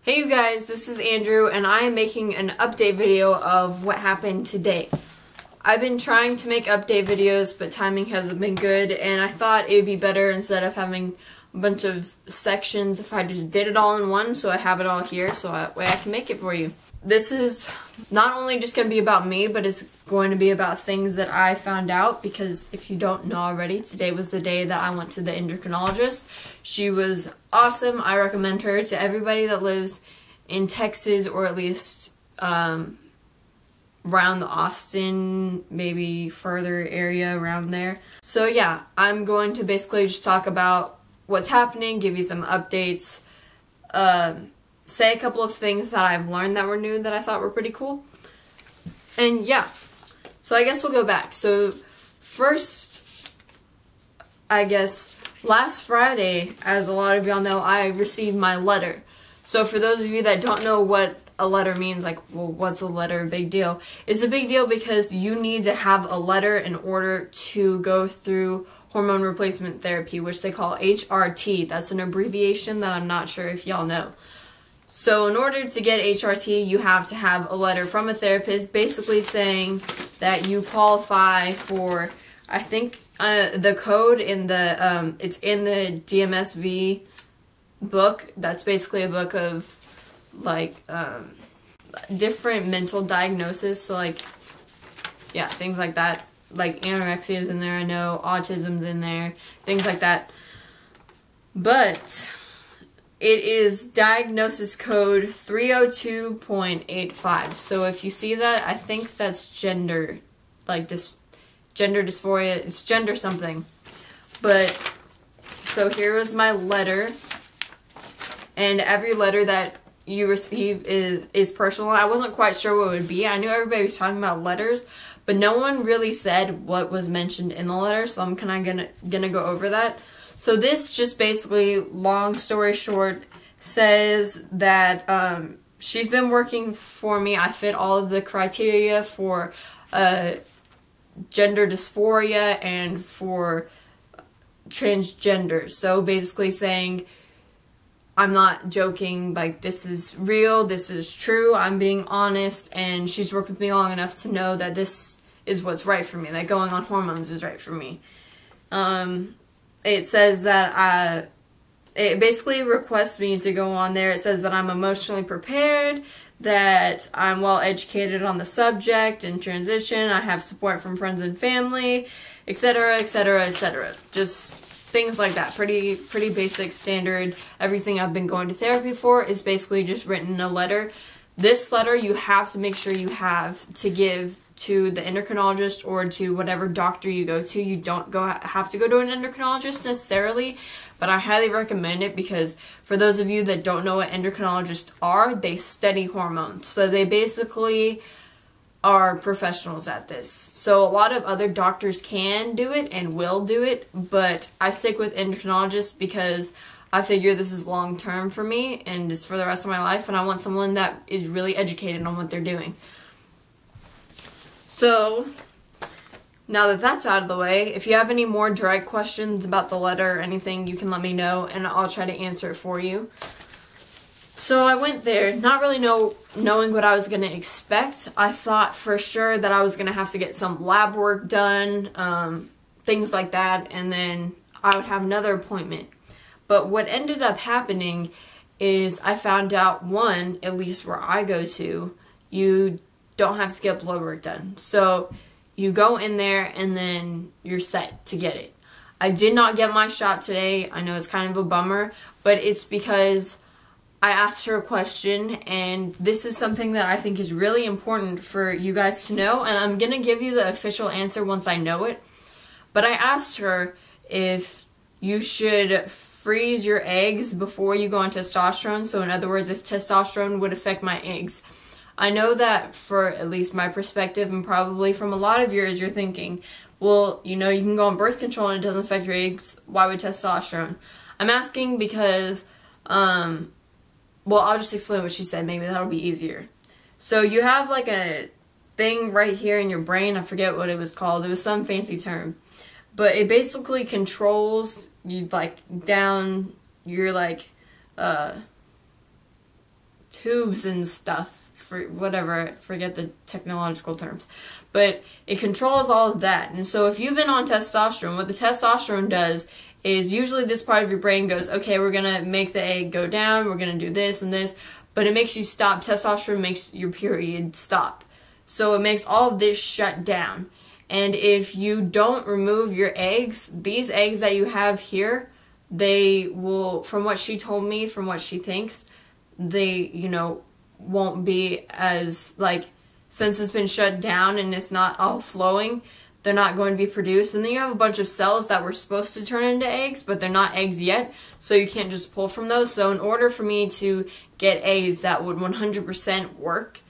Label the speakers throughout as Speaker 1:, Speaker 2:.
Speaker 1: Hey you guys, this is Andrew and I am making an update video of what happened today. I've been trying to make update videos, but timing hasn't been good, and I thought it would be better instead of having a bunch of sections if I just did it all in one, so I have it all here so that way I can make it for you. This is not only just going to be about me, but it's going to be about things that I found out, because if you don't know already, today was the day that I went to the endocrinologist. She was awesome. I recommend her to everybody that lives in Texas, or at least around the Austin, maybe further area around there. So yeah, I'm going to basically just talk about what's happening, give you some updates, say a couple of things that I've learned that were new that I thought were pretty cool. And yeah, so I guess we'll go back. So first, I guess last Friday, as a lot of y'all know, I received my letter. So for those of you that don't know what a letter means, like, well, what's a letter? Big deal. It's a big deal because you need to have a letter in order to go through hormone replacement therapy, which they call HRT. That's an abbreviation that I'm not sure if y'all know. So in order to get HRT, you have to have a letter from a therapist basically saying that you qualify for, I think, the code in the, it's in the DMSV book. That's basically a book of, like, different mental diagnoses. So, like, yeah, things like that. Like, anorexia is in there, I know, autism's in there, things like that. But it is diagnosis code 302.85. So if you see that, I think that's gender, like gender dysphoria. It's gender something. But so here was my letter, and every letter that you receive is personal. I wasn't quite sure what it would be. I knew everybody was talking about letters, but no one really said what was mentioned in the letter, so I'm kind of gonna go over that. So this just basically, long story short, says that she's been working for me. I fit all of the criteria for gender dysphoria and for transgender. So basically saying, I'm not joking, like, this is real, this is true, I'm being honest, and she's worked with me long enough to know that this is what's right for me, that going on hormones is right for me. It says that it basically requests me to go on there. It says that I'm emotionally prepared, that I'm well educated on the subject and transition, I have support from friends and family, etc., etc., etc. Just things like that. Pretty basic, standard. Everything I've been going to therapy for is basically just written in a letter. This letter you have to make sure you have to give to the endocrinologist or to whatever doctor you go to. You don't have to go to an endocrinologist necessarily, but I highly recommend it because for those of you that don't know what endocrinologists are, they study hormones. So they basically are professionals at this. So a lot of other doctors can do it and will do it, but I stick with endocrinologists because I figure this is long term for me and just for the rest of my life, and I want someone that is really educated on what they're doing. So now that that's out of the way, if you have any more direct questions about the letter or anything, you can let me know and I'll try to answer it for you. So I went there, not really knowing what I was going to expect. I thought for sure that I was going to have to get some lab work done, things like that, and then I would have another appointment. But what ended up happening is I found out, one, at least where I go to, you don't have to get blood work done. So you go in there and then you're set to get it. I did not get my shot today. I know it's kind of a bummer, but it's because I asked her a question, and this is something that I think is really important for you guys to know, and I'm going to give you the official answer once I know it. But I asked her if you should freeze your eggs before you go on testosterone. So in other words, if testosterone would affect my eggs. I know that for at least my perspective, and probably from a lot of yours, you're thinking, well, you know, you can go on birth control and it doesn't affect your eggs. Why would testosterone? I'm asking because, well, I'll just explain what she said. Maybe that'll be easier. So you have like a thing right here in your brain. I forget what it was called. It was some fancy term. But it basically controls you, like, down your, like, tubes and stuff, for whatever, I forget the technological terms. But it controls all of that. And so if you've been on testosterone, what the testosterone does is usually this part of your brain goes, okay, we're going to make the egg go down, we're going to do this and this, but it makes you stop. Testosterone makes your period stop. So it makes all of this shut down. And if you don't remove your eggs, these eggs that you have here, they will, from what she told me, from what she thinks, they, won't be as, since it's been shut down and it's not all flowing, they're not going to be produced. And then you have a bunch of cells that were supposed to turn into eggs, but they're not eggs yet, so you can't just pull from those. So in order for me to get eggs that would 100% work,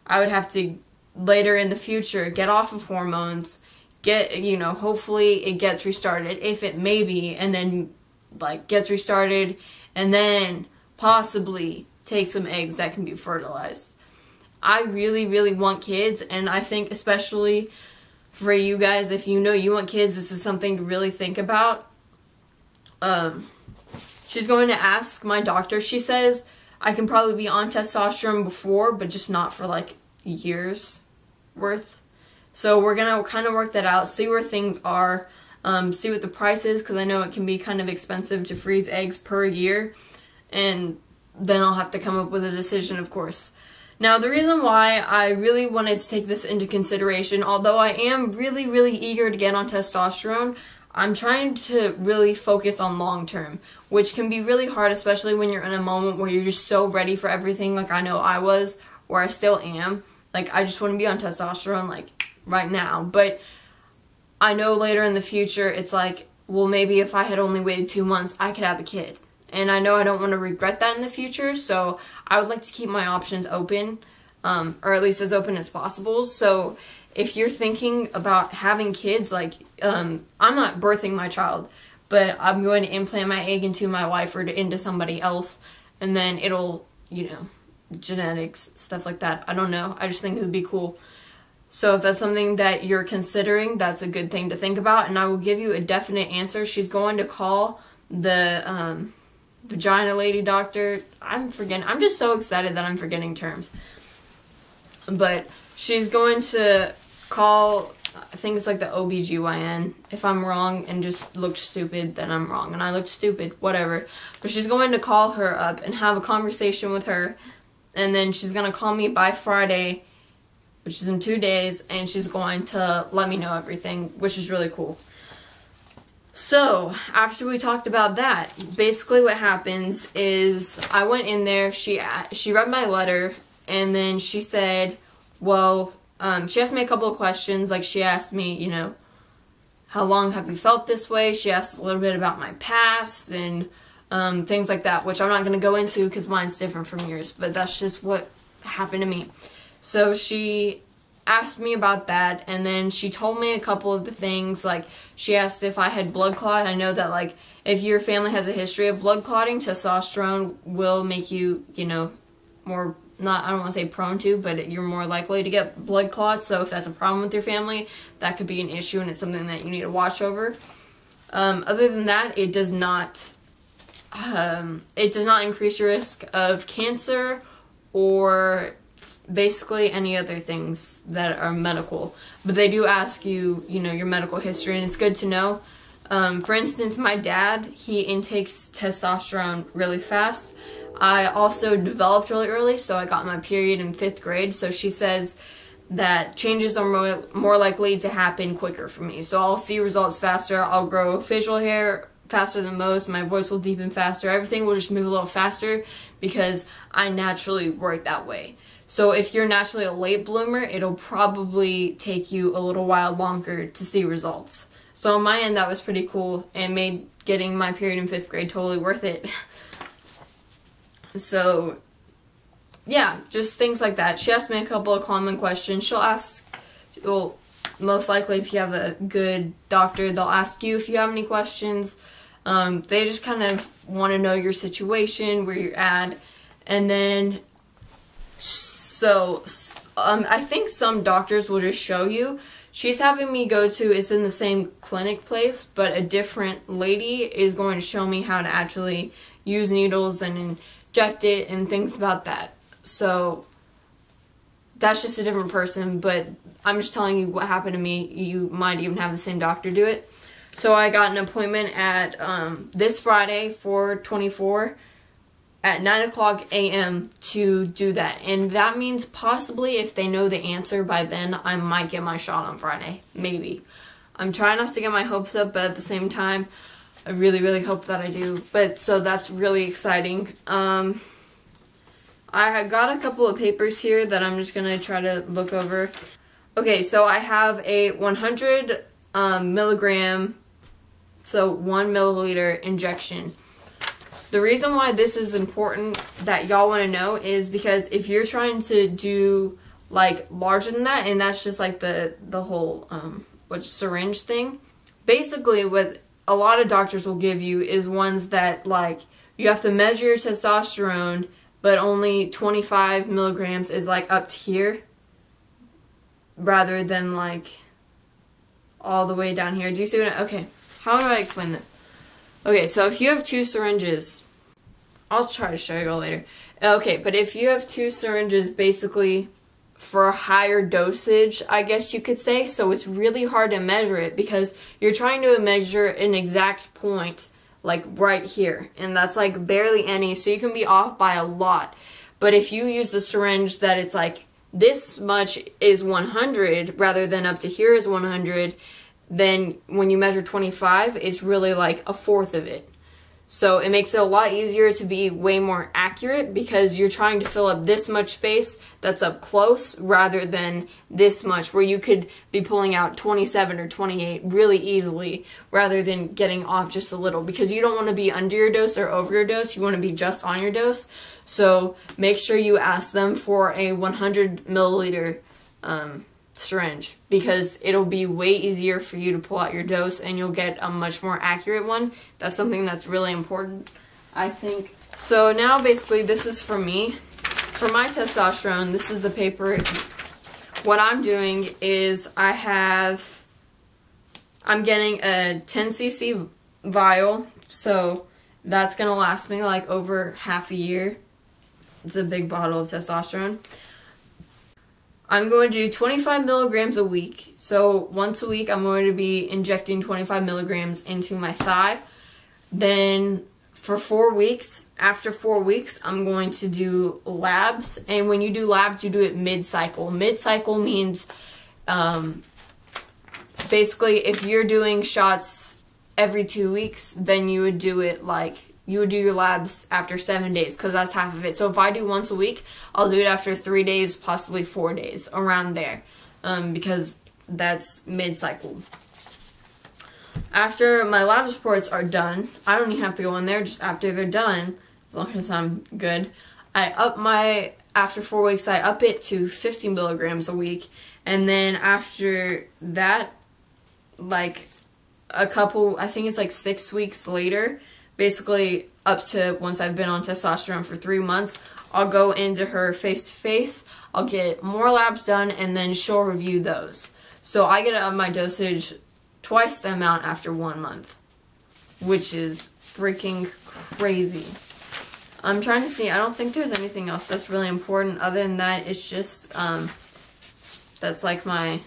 Speaker 1: I would have to, later in the future, get off of hormones, hopefully it gets restarted, if it may be, and then, gets restarted, and then possibly take some eggs that can be fertilized. I really, really want kids, and I think especially for you guys, if you know you want kids, this is something to really think about. She's going to ask my doctor. She says I can probably be on testosterone before, but just not for years worth. So we're going to kind of work that out, see where things are, see what the price is, because I know it can be kind of expensive to freeze eggs per year, and then I'll have to come up with a decision, of course. Now, the reason why I really wanted to take this into consideration, although I am really, really eager to get on testosterone, I'm trying to really focus on long term, which can be really hard, especially when you're in a moment where you're just so ready for everything, like I know I was, or I still am. I just want to be on testosterone, right now. But I know later in the future, it's well, maybe if I had only waited 2 months, I could have a kid. And I know I don't want to regret that in the future, so I would like to keep my options open, or at least as open as possible. So if you're thinking about having kids, I'm not birthing my child, but I'm going to implant my egg into my wife or into somebody else, and then it'll, genetics, stuff like that. I don't know. I just think it would be cool. So if that's something that you're considering, that's a good thing to think about, and I will give you a definite answer. She's going to call the vagina lady doctor. I'm just so excited that I'm forgetting terms. But she's going to call, I think it's the OBGYN. If I'm wrong and just looked stupid, then I'm wrong. And I looked stupid, whatever. But she's going to call her up and have a conversation with her. And then she's going to call me by Friday, which is in 2 days. And she's going to let me know everything, which is really cool. So, after we talked about that, basically what happens is I went in there, she read my letter, and then she said, well, she asked me a couple of questions, she asked me, how long have you felt this way? She asked a little bit about my past, and things like that, which I'm not going to go into because mine's different from yours, but that's just what happened to me. So she asked me about that, and then she told me a couple of the things, she asked if I had blood clot. I know that, if your family has a history of blood clotting, testosterone will make you, more, I don't want to say prone to, but you're more likely to get blood clots. So if that's a problem with your family, that could be an issue, and it's something that you need to watch over. Other than that, it does not increase your risk of cancer or basically any other things that are medical, but they do ask you, your medical history, and it's good to know. For instance, my dad, he intakes testosterone really fast. I also developed really early, so I got my period in 5th grade, so she says that changes are more likely to happen quicker for me. So I'll see results faster, I'll grow facial hair faster than most, my voice will deepen faster, everything will just move a little faster because I naturally work that way. So if you're naturally a late bloomer, it'll probably take you a little while longer to see results. So on my end, that was pretty cool and made getting my period in 5th grade totally worth it. So, yeah, just things like that. She asked me a couple of common questions. She'll ask, well, most likely if you have a good doctor, they'll ask you if you have any questions. They just kind of want to know your situation, where you're at, and then I think some doctors will just show you. She's having me go to, it's in the same clinic place, but a different lady is going to show me how to actually use needles and inject it and things about that. So that's just a different person, but I'm just telling you what happened to me. You might even have the same doctor do it. So I got an appointment at this Friday, 4/24, at 9 a.m. to do that. And that means possibly if they know the answer by then, I might get my shot on Friday. Maybe. I'm trying not to get my hopes up, but at the same time, I really, really hope that I do. But so that's really exciting. I have got a couple of papers here that I'm just going to try to look over. Okay, so I have a 100 milligram, so 1 milliliter injection. The reason why this is important that y'all want to know is because if you're trying to do like larger than that, and that's just like the whole syringe thing, basically what a lot of doctors will give you is ones that like you have to measure your testosterone, but only 25 milligrams is like up to here rather than like all the way down here. Do you see what okay, how do I explain this? Okay, so if you have 2 syringes, I'll try to show you all later. Okay, but if you have 2 syringes basically for a higher dosage, I guess you could say, so it's really hard to measure it because you're trying to measure an exact point like right here, and that's like barely any, so you can be off by a lot. But if you use the syringe that it's like this much is 100 rather than up to here is 100, then when you measure 25, it's really like a fourth of it. So it makes it a lot easier to be way more accurate because you're trying to fill up this much space that's up close rather than this much where you could be pulling out 27 or 28 really easily rather than getting off just a little, because you don't want to be under your dose or over your dose. You want to be just on your dose. So make sure you ask them for a 100 milliliter syringe, because it'll be way easier for you to pull out your dose and you'll get a much more accurate one. That's something that's really important, I think. So now basically this is for me. For my testosterone, this is the paper. What I'm doing is I'm getting a 10 cc vial, so that's gonna last me like over half a year. It's a big bottle of testosterone. I'm going to do 25 milligrams a week. So once a week, I'm going to be injecting 25 milligrams into my thigh. Then for 4 weeks, after 4 weeks, I'm going to do labs. And when you do labs, you do it mid-cycle. Mid-cycle means basically if you're doing shots every 2 weeks, then you would do it like, you would do your labs after 7 days, because that's half of it. So if I do once a week, I'll do it after 3 days, possibly 4 days, around there, because that's mid-cycle. After my lab reports are done, I don't even have to go in there, just after they're done, as long as I'm good, after 4 weeks, I up it to 50 milligrams a week, and then after that, like I think it's like 6 weeks later, basically up to once I've been on testosterone for 3 months, I'll go into her face-to-face, I'll get more labs done, and then she'll review those. So I get up my dosage twice the amount after 1 month, which is freaking crazy. I'm trying to see, I don't think there's anything else that's really important. Other than that, it's just, that's like my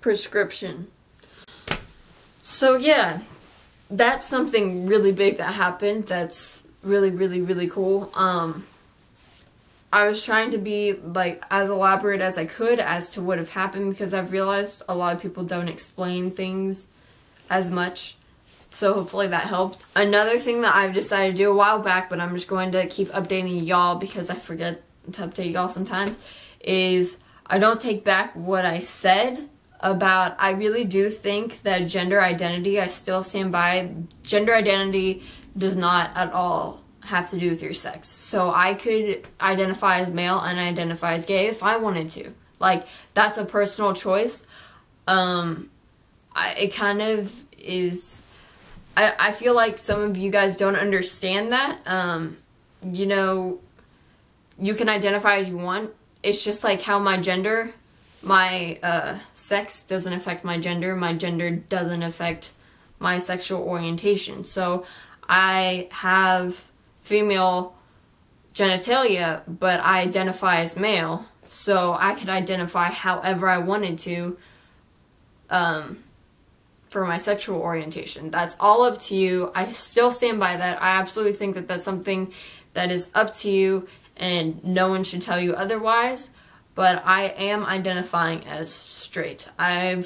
Speaker 1: prescription. So yeah, that's something really big that happened. That's really, really, really cool. I was trying to be like as elaborate as I could as to what have happened, because I've realized a lot of people don't explain things as much. So hopefully that helped. Another thing that I've decided to do a while back, but I'm just going to keep updating y'all because I forget to update y'all sometimes, is I don't take back what I said about, I really do think that gender identity, I still stand by, gender identity does not at all have to do with your sex. So I could identify as male and identify as gay if I wanted to. Like, that's a personal choice. It kind of is, I feel like some of you guys don't understand that. You know, you can identify as you want. It's just like how my gender, my sex doesn't affect my gender doesn't affect my sexual orientation. So I have female genitalia, but I identify as male, so I could identify however I wanted to for my sexual orientation. That's all up to you. I still stand by that. I absolutely think that that's something that is up to you, and no one should tell you otherwise, but I am identifying as straight. I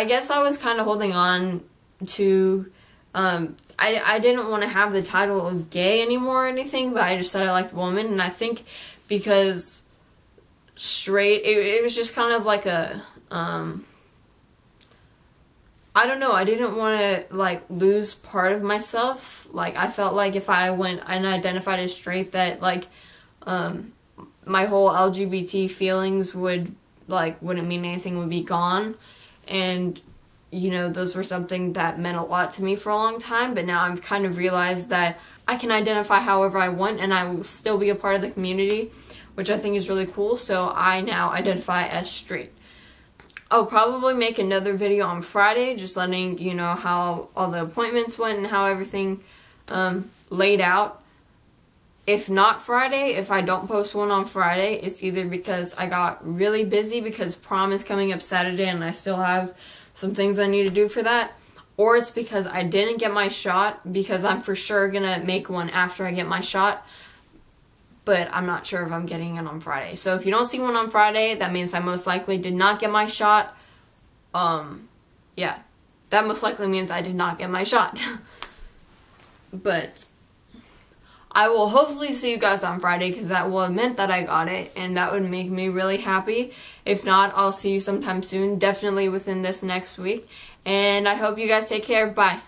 Speaker 1: guess I was kind of holding on to, I didn't want to have the title of gay anymore or anything, but I just said I liked woman, and I think because straight, it was just kind of like a, I don't know, I didn't want to, like, lose part of myself. Like, I felt like if I went and identified as straight, that, like, my whole LGBT feelings wouldn't mean anything, would be gone. And, you know, those were something that meant a lot to me for a long time, but now I've kind of realized that I can identify however I want, and I will still be a part of the community, which I think is really cool, so I now identify as straight. I'll probably make another video on Friday, just letting you know how all the appointments went and how everything laid out. If not Friday, if I don't post one on Friday, it's either because I got really busy because prom is coming up Saturday and I still have some things I need to do for that, or it's because I didn't get my shot, because I'm for sure gonna make one after I get my shot, but I'm not sure if I'm getting it on Friday. So if you don't see one on Friday, that means I most likely did not get my shot. Yeah, that most likely means I did not get my shot. But I will hopefully see you guys on Friday, because that will have meant that I got it, and that would make me really happy. If not, I'll see you sometime soon, definitely within this next week. And I hope you guys take care. Bye.